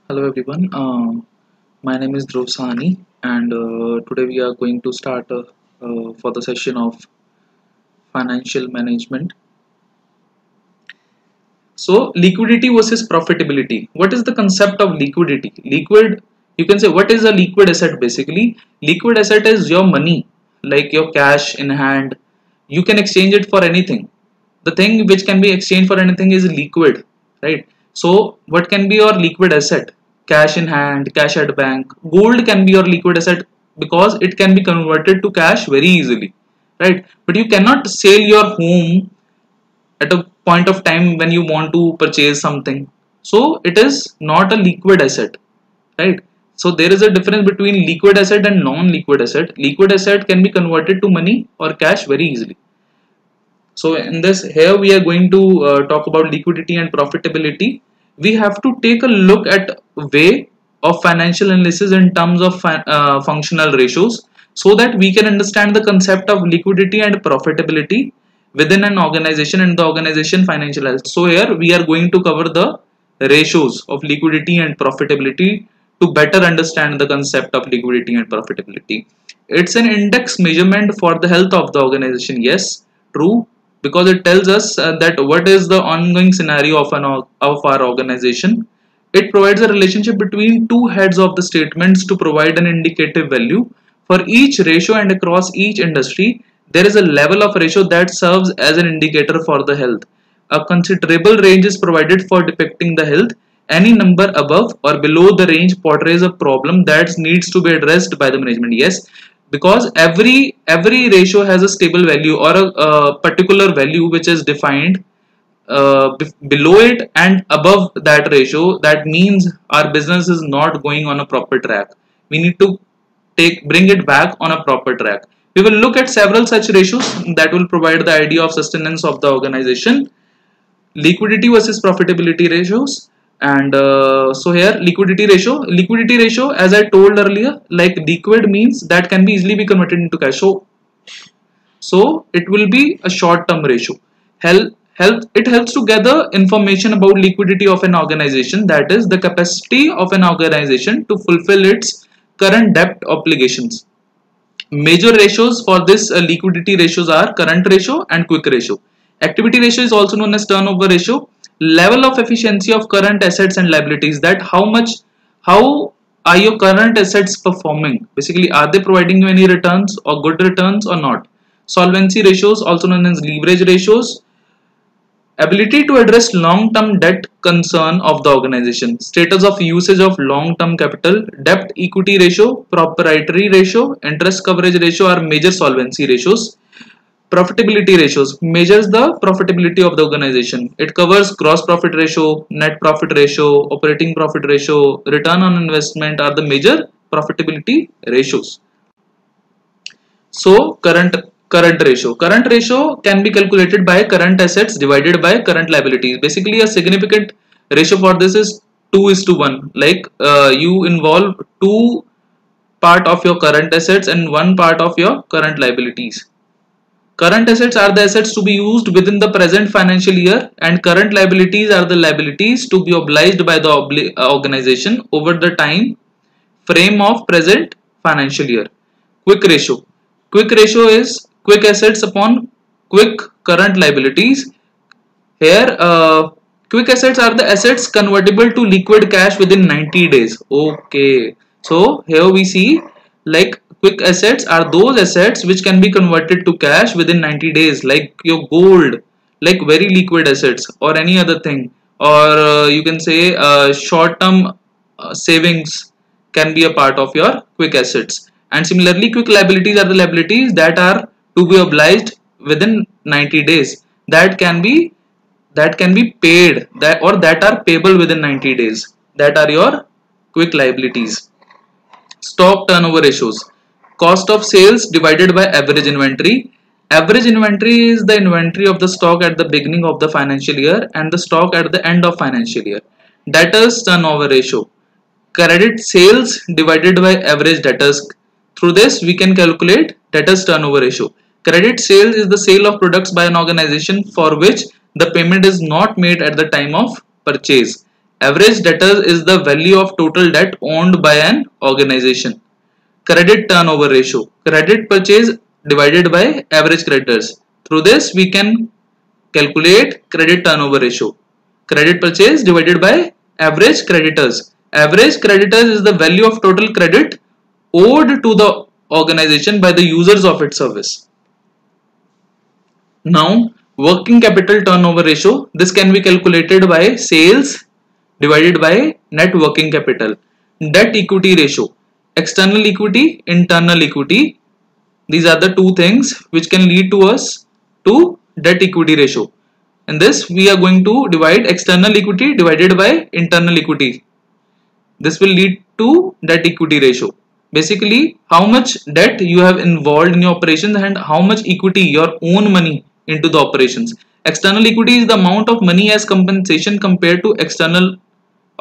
Hello everyone, my name is Dhruv Sahani and today we are going to start for the session of financial management. So liquidity versus profitability. What is the concept of liquidity? You can say what is a liquid asset basically? Liquid asset is your money, like your cash in hand. You can exchange it for anything. The thing which can be exchanged for anything is liquid, right? So what can be your liquid asset? Cash in hand, cash at bank. Gold can be your liquid asset because it can be converted to cash very easily, right? But you cannot sell your home at a point of time when you want to purchase something, so it is not a liquid asset, right? So there is a difference between liquid asset and non-liquid asset. Liquid asset can be converted to money or cash very easily. So in this here we are going to talk about liquidity and profitability. We have to take a look at way of financial analysis in terms of functional ratios so that we can understand the concept of liquidity and profitability within an organization and the organization financial health. So here we are going to cover the ratios of liquidity and profitability to better understand the concept of liquidity and profitability. It's an index measurement for the health of the organization. Yes, true, because it tells us that what is the ongoing scenario of our organization. It provides a relationship between two heads of the statements to provide an indicative value for each ratio, and across each industry there is a level of ratio that serves as an indicator for the health. A considerable range is provided for depicting the health. Any number above or below the range portrays a problem that needs to be addressed by the management. Yes, because every ratio has a stable value or a particular value which is defined below it and above that ratio. That means our business is not going on a proper track. We need to bring it back on a proper track. We will look at several such ratios that will provide the idea of sustenance of the organization. Liquidity versus profitability ratios. And so here liquidity ratio, as I told earlier, like liquid means that can be easily be converted into cash. So it will be a short term ratio. It helps to gather information about liquidity of an organization, that is the capacity of an organization to fulfill its current debt obligations. Major ratios for this liquidity ratios are current ratio and quick ratio. Activity ratio is also known as turnover ratio. Level of efficiency of current assets and liabilities, that how are your current assets performing? Basically, are they providing you any returns or good returns or not? Solvency ratios, also known as leverage ratios. Ability to address long-term debt concern of the organization. Status of usage of long-term capital. Debt equity ratio, proprietary ratio, interest coverage ratio are major solvency ratios. Profitability ratios measures the profitability of the organization. It covers gross profit ratio, net profit ratio, operating profit ratio, return on investment are the major profitability ratios. So current ratio can be calculated by current assets divided by current liabilities. Basically, a significant ratio for this is 2:1. Like you involve two part of your current assets and one part of your current liabilities. Current assets are the assets to be used within the present financial year, and current liabilities are the liabilities to be obliged by the organization over the time frame of present financial year. Quick ratio. Quick ratio is quick assets upon quick current liabilities. Here, quick assets are the assets convertible to liquid cash within 90 days. Okay. So here we see like quick assets are those assets which can be converted to cash within 90 days, like your gold, like very liquid assets or any other thing. Or you can say short term savings can be a part of your quick assets. And similarly, quick liabilities are the liabilities that are to be obliged within 90 days, that can be paid, that are payable within 90 days. That are your quick liabilities. Stock turnover ratios. Cost of sales divided by average inventory. Average inventory is the inventory of the stock at the beginning of the financial year and the stock at the end of financial year. Debtors turnover ratio. Credit sales divided by average debtors. Through this we can calculate debtors turnover ratio. Credit sales is the sale of products by an organization for which the payment is not made at the time of purchase. Average debtors is the value of total debt owned by an organization. Credit turnover ratio, credit purchase divided by average creditors. Through this we can calculate credit turnover ratio. Credit purchase divided by average creditors. Average creditors is the value of total credit owed to the organization by the users of its service. Now, working capital turnover ratio, this can be calculated by sales divided by net working capital. Debt equity ratio, external equity, internal equity. These are the two things which can lead to us to debt equity ratio. In this we are going to divide external equity divided by internal equity. This will lead to debt equity ratio. Basically, how much debt you have involved in your operations and how much equity, your own money, into the operations. External equity is the amount of money as compensation compared to external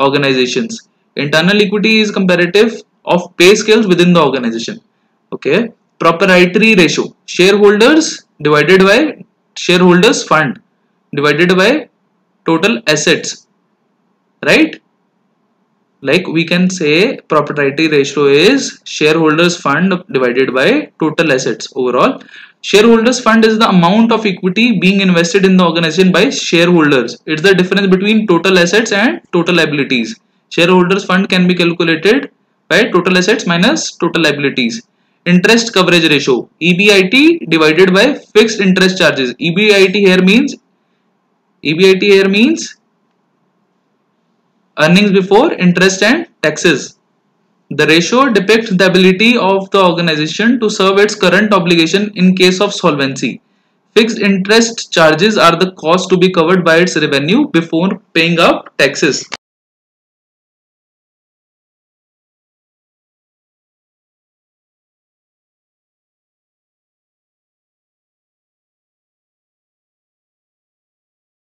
organizations. Internal equity is comparative of pay scales within the organization. Okay. Proprietary ratio, shareholders divided by shareholders fund divided by total assets, right? Like we can say proprietary ratio is shareholders fund divided by total assets. Overall, shareholders fund is the amount of equity being invested in the organization by shareholders. It's the difference between total assets and total liabilities. Shareholders fund can be calculated by total assets minus total liabilities. Interest coverage ratio, EBIT divided by fixed interest charges. EBIT here means earnings before interest and taxes. The ratio depicts the ability of the organization to serve its current obligation in case of solvency. Fixed interest charges are the cost to be covered by its revenue before paying up taxes.